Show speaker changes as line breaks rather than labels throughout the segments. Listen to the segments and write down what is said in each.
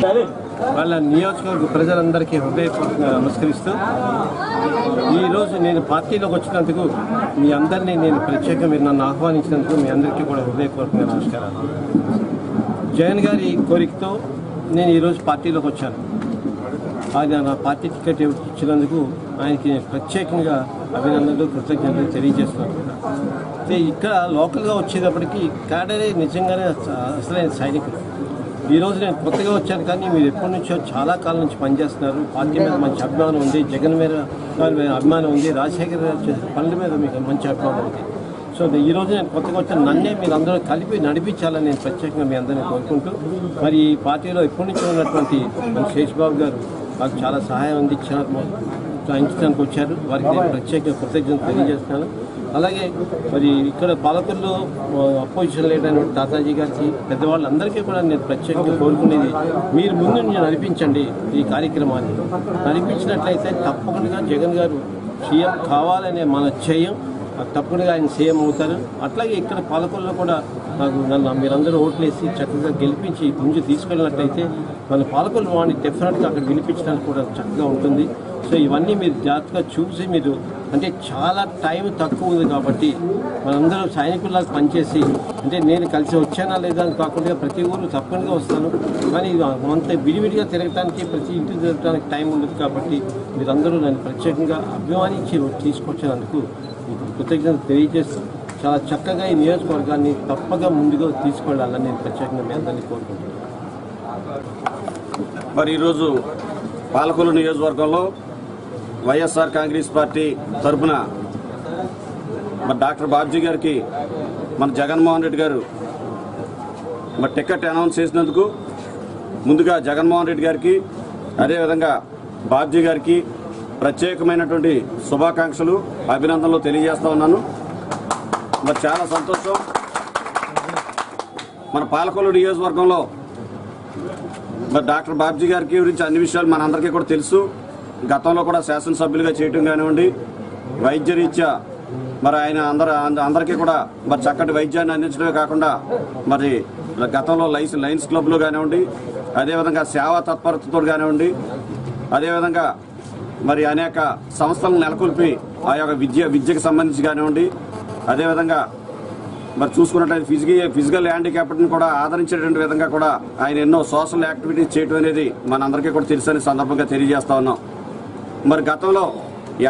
వాళ్ళ నియోజకవర్గ ప్రజలందరికీ హృదయపూర్వకంగా నమస్కరిస్తూ ఈరోజు నేను పార్టీలోకి వచ్చినందుకు మీ అందరినీ నేను ప్రత్యేకంగా మీరు నన్ను ఆహ్వానించినందుకు మీ అందరికీ కూడా హృదయపూర్వకంగా నమస్కారాలు. జగన్ గారి కోరికతో నేను ఈరోజు పార్టీలోకి వచ్చాను. ఆయన నా పార్టీ టికెట్ ఇచ్చినందుకు ఆయనకి ప్రత్యేకంగా అభినందనలు కృతజ్ఞతలు తెలియజేస్తున్నాను. ఇక్కడ లోకల్గా వచ్చేటప్పటికి క్యాడరే నిజంగానే అసలైన సైనికులు. ఈరోజు నేను కొత్తగా వచ్చాను, కానీ మీరు ఎప్పటి నుంచో చాలా కాలం నుంచి పనిచేస్తున్నారు. పార్టీ మీద మంచి అభిమానం ఉంది, జగన్ మీద అభిమానం ఉంది, రాజశేఖర్ గారు పనుల మీద మీకు మంచి అభిమానం ఉంది. సో ఈరోజు నేను కొత్తగా వచ్చాను, నన్నే మీరు అందరూ కలిపి నడిపించాలని నేను ప్రత్యేకంగా మీ అందరినీ కోరుకుంటూ, మరి ఈ పార్టీలో ఎప్పటి నుంచో ఉన్నటువంటి మన శేషబాబు గారు నాకు చాలా సహాయం అందించడానికి వచ్చారు. వారికి నేను ప్రత్యేకంగా కృతజ్ఞతలు తెలియజేస్తున్నాను. అలాగే మరి ఇక్కడ పాలకుల్లో అపోజిషన్ లీడర్ అయినటువంటి తాతాజీ గారికి, పెద్దవాళ్ళందరికీ కూడా నేను ప్రత్యేకంగా కోరుకునేది, మీరు ముందు నేను నడిపించండి ఈ కార్యక్రమాన్ని. నడిపించినట్లయితే తప్పకుండా జగన్ గారు సీఎం కావాలనే మన చేయం, తప్పకుండా ఆయన సీఎం అవుతారు. అట్లాగే ఇక్కడ పాలకుల్లో కూడా నన్ను మీరందరూ ఓట్లేసి చక్కగా గెలిపించి ముందు తీసుకెళ్ళినట్లయితే మన పాలకులు వాడిని డెఫినెట్గా అక్కడ గెలిపించడానికి కూడా చక్కగా ఉంటుంది. సో ఇవన్నీ మీరు జాగ్రత్తగా చూసి, మీరు అంటే చాలా టైం తక్కువ ఉంది కాబట్టి మనందరూ సైనికుల్లాగా పనిచేసి, అంటే నేను కలిసి వచ్చానా లేదా అని కాకుండా ప్రతి ఊరు తప్పనిగా వస్తాను, కానీ అంత విడివిడిగా తిరగటానికి ప్రతి ఇంటికి తిరగడానికి టైం ఉండదు. కాబట్టి మీరందరూ నన్ను ప్రత్యేకంగా అభిమానించి తీసుకొచ్చినందుకు కృతజ్ఞతలు తెలియజేస్తూ చాలా చక్కగా ఈ నియోజకవర్గాన్ని తప్పగా ముందుగా తీసుకెళ్లాలని నేను ప్రత్యేకంగా మీ అందరినీ కోరుకుంటున్నాను.
మరి ఈరోజు పాలకొల్లు నియోజకవర్గంలో వైఎస్ఆర్ కాంగ్రెస్ పార్టీ తరఫున మరి డాక్టర్ బాబ్జీ గారికి మన జగన్మోహన్ రెడ్డి గారు మరి టికెట్ అనౌన్స్ చేసినందుకు ముందుగా జగన్మోహన్ రెడ్డి గారికి, అదేవిధంగా బాబ్జీ గారికి ప్రత్యేకమైనటువంటి శుభాకాంక్షలు, అభినందనలు తెలియజేస్తా ఉన్నాను. మరి చాలా సంతోషం. మన పాలకొల్లు నియోజకవర్గంలో మరి డాక్టర్ బాబ్జీ గారికి గురించి అన్ని విషయాలు మనందరికీ కూడా తెలుసు. గతంలో కూడా శాసనసభ్యులుగా చేయటం కానివ్వండి, వైద్య రీత్యా మరి ఆయన అందరికీ కూడా మరి చక్కటి వైద్యాన్ని అందించడమే కాకుండా మరి గతంలో లయన్స్ క్లబ్లో కానివ్వండి, అదేవిధంగా సేవా తత్పరతతో కానివ్వండి, అదేవిధంగా మరి అనేక సంస్థలను నెలకొల్పి ఆ యొక్క విద్యకు సంబంధించి కానివ్వండి, అదేవిధంగా మరి చూసుకున్నట్లయితే ఫిజికల్ హ్యాండిక్యాప్ని కూడా ఆదరించేటువంటి విధంగా కూడా ఆయన ఎన్నో సోషల్ యాక్టివిటీస్ చేయడం అనేది మనందరికీ కూడా తెలుసని సందర్భంగా తెలియజేస్తా ఉన్నాం. మరి గతంలో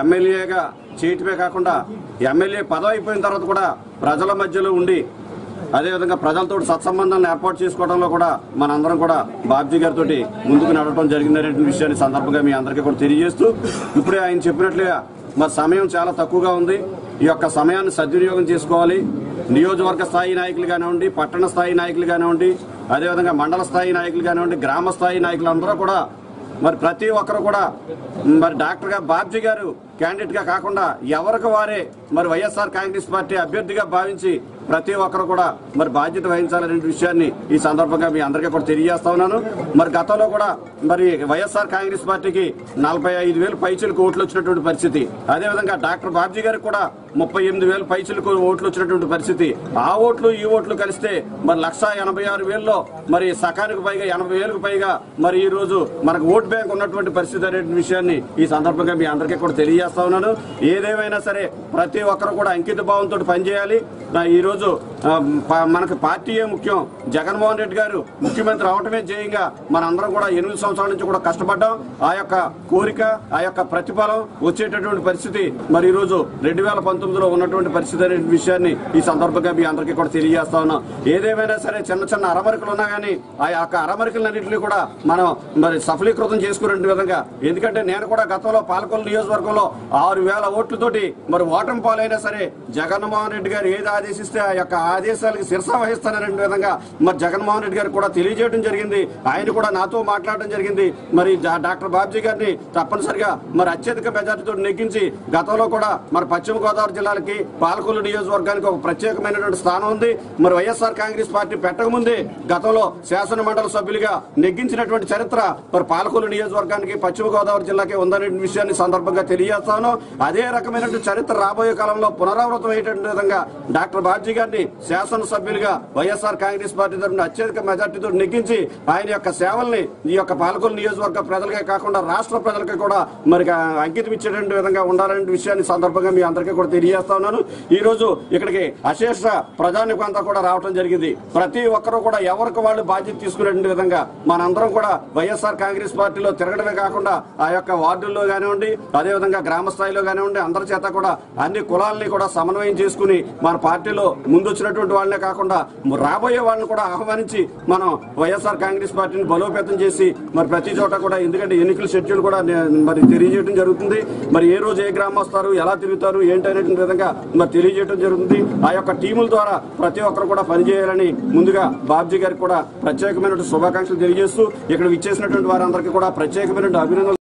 ఎమ్మెల్యేగా చేయటమే కాకుండా ఎమ్మెల్యే పదవి అయిపోయిన తర్వాత కూడా ప్రజల మధ్యలో ఉండి, అదేవిధంగా ప్రజలతో సత్సంబంధాలను ఏర్పాటు చేసుకోవడంలో కూడా మనందరం కూడా బాబ్జీ గారితో ముందుకు నడవడం జరిగిందనే విషయాన్ని సందర్భంగా మీ అందరికీ కూడా తెలియజేస్తూ, ఇప్పుడే ఆయన చెప్పినట్లుగా మరి సమయం చాలా తక్కువగా ఉంది. ఈ యొక్క సమయాన్ని సద్వినియోగం చేసుకోవాలి. నియోజకవర్గ స్థాయి నాయకులు కానివ్వండి, పట్టణ స్థాయి నాయకులు కానివ్వండి, అదేవిధంగా మండల స్థాయి నాయకులు కానివ్వండి, గ్రామ స్థాయి నాయకులందరూ కూడా మరి ప్రతి ఒక్కరు కూడా మరి డాక్టర్ బాబ్జీ గారు క్యాండిడేట్ గా కాకుండా ఎవరికి వారే మరి వైఎస్ఆర్ కాంగ్రెస్ పార్టీ అభ్యర్థిగా భావించి ప్రతి ఒక్కరు కూడా మరి బాధ్యత వహించాలనే విషయాన్ని ఈ సందర్భంగా మీ అందరికీ కూడా తెలియజేస్తా ఉన్నాను. మరి గతంలో కూడా మరి వైఎస్ఆర్ కాంగ్రెస్ పార్టీకి 45,000 పైచిలకు ఓట్లు వచ్చినటువంటి పరిస్థితి, అదేవిధంగా డాక్టర్ బాబ్జీ గారికి కూడా 38,000 పైచిలకు ఓట్లు వచ్చినటువంటి పరిస్థితి. ఆ ఓట్లు ఈ ఓట్లు కలిస్తే మరి 186,000లో మరి సకానికి పైగా 80,000కు పైగా మరి ఈ రోజు మనకు ఓటు బ్యాంక్ ఉన్నటువంటి పరిస్థితి అనే విషయాన్ని ఈ సందర్భంగా మీ అందరికీ కూడా తెలియజేస్తా ఉన్నాను. ఏదేమైనా సరే ప్రతి ఒక్కరు కూడా అంకిత భావంతో పనిచేయాలి. ఈ రోజు మనకు పార్టీయే ముఖ్యం. జగన్మోహన్ రెడ్డి గారు ముఖ్యమంత్రి అవటమే ధ్యేయంగా మనందరం కూడా 8 సంవత్సరాల నుంచి కూడా కష్టపడ్డాం. ఆ యొక్క కోరిక, ఆ యొక్క ప్రతిఫలం వచ్చేటటువంటి పరిస్థితి మరి ఈ రోజు 2019లో ఉన్నటువంటి పరిస్థితి అనే విషయాన్ని ఈ సందర్భంగా మీ అందరికీ కూడా తెలియజేస్తా ఉన్నాం. ఏదేమైనా సరే చిన్న అరమరికలు ఉన్నా కానీ ఆ యొక్క అరమరికలన్నింటినీ కూడా మనం మరి సఫలీకృతం చేసుకునే విధంగా, ఎందుకంటే నేను కూడా గతంలో పాలకొల్లు నియోజకవర్గంలో 6,000 ఓట్లతోటి మరి ఓటమి పాలైనా సరే జగన్మోహన్ రెడ్డి గారు ఏది ఆదేశిస్తే ఆ యొక్క ఆదేశాలకు శిరస వహిస్తాననే విధంగా మరి జగన్మోహన్ రెడ్డి గారు కూడా తెలియజేయడం జరిగింది. ఆయన కూడా నాతో మాట్లాడడం జరిగింది. మరి డాక్టర్ బాబ్జీ గారిని తప్పనిసరిగా మరి అత్యధిక మెజార్టీతో నెగ్గించి గతంలో కూడా మరి పశ్చిమ గోదావరి జిల్లాలకి పాలకొల్లు నియోజకవర్గానికి ఒక ప్రత్యేకమైనటువంటి స్థానం ఉంది. మరి వైఎస్ఆర్ కాంగ్రెస్ పార్టీ పెట్టకముందే గతంలో శాసన మండలి సభ్యులుగా నెగ్గించినటువంటి చరిత్ర మరి పాలకొల్లు నియోజకవర్గానికి పశ్చిమ గోదావరి జిల్లాకే ఉందనే విషయాన్ని సందర్భంగా తెలియజేస్తా తెలియజేస్తాను. అదే రకమైనటువంటి చరిత్ర రాబోయే కాలంలో పునరావృతం అయ్యేటువంటి విధంగా డాక్టర్ బాబ్జీ గారిని శాసనసభ్యులుగా వైఎస్ఆర్ కాంగ్రెస్ పార్టీ తరఫున అత్యధిక మెజార్టీతో నెగ్గించి ఆయన యొక్క సేవల్ని ఈ యొక్క పాలకొల్లు నియోజకవర్గ ప్రజలకే కాకుండా రాష్ట్ర ప్రజలకి కూడా మరి అంకితం ఇచ్చేటువంటి విధంగా ఉండాలనే విషయాన్ని సందర్భంగా మీ అందరికీ కూడా తెలియజేస్తా ఉన్నాను. ఈ రోజు ఇక్కడికి అశేష ప్రజానికం అంతా కూడా రావడం జరిగింది. ప్రతి ఒక్కరూ కూడా ఎవరికి వాళ్ళు బాధ్యత తీసుకునేటువంటి విధంగా మనందరం కూడా వైఎస్ఆర్ కాంగ్రెస్ పార్టీలో తిరగడమే కాకుండా ఆ యొక్క వార్డుల్లో కానివ్వండి, అదేవిధంగా గ్రామ స్థాయిలో కానివ్వండి, అందరి చేత కూడా అన్ని కులాలని కూడా సమన్వయం చేసుకుని మన పార్టీలో ముందొచ్చినటువంటి వాళ్ళనే కాకుండా రాబోయే వాళ్ళని కూడా ఆహ్వానించి మనం వైఎస్ఆర్ కాంగ్రెస్ పార్టీని బలోపేతం చేసి మరి ప్రతి చోట కూడా, ఎందుకంటే ఎన్నికల షెడ్యూల్ కూడా మరి తెలియజేయడం జరుగుతుంది. మరి ఏ రోజు ఏ గ్రామం వస్తారు, ఎలా తిరుగుతారు, ఏంటనేటువంటి విధంగా మరి తెలియజేయడం జరుగుతుంది. ఆ యొక్క టీముల ద్వారా ప్రతి ఒక్కరు కూడా పనిచేయాలని ముందుగా బాబ్జీ గారికి కూడా ప్రత్యేకమైన శుభాకాంక్షలు తెలియజేస్తూ ఇక్కడ విచ్చేసినటువంటి వారందరికీ కూడా ప్రత్యేకమైన అభినందనలు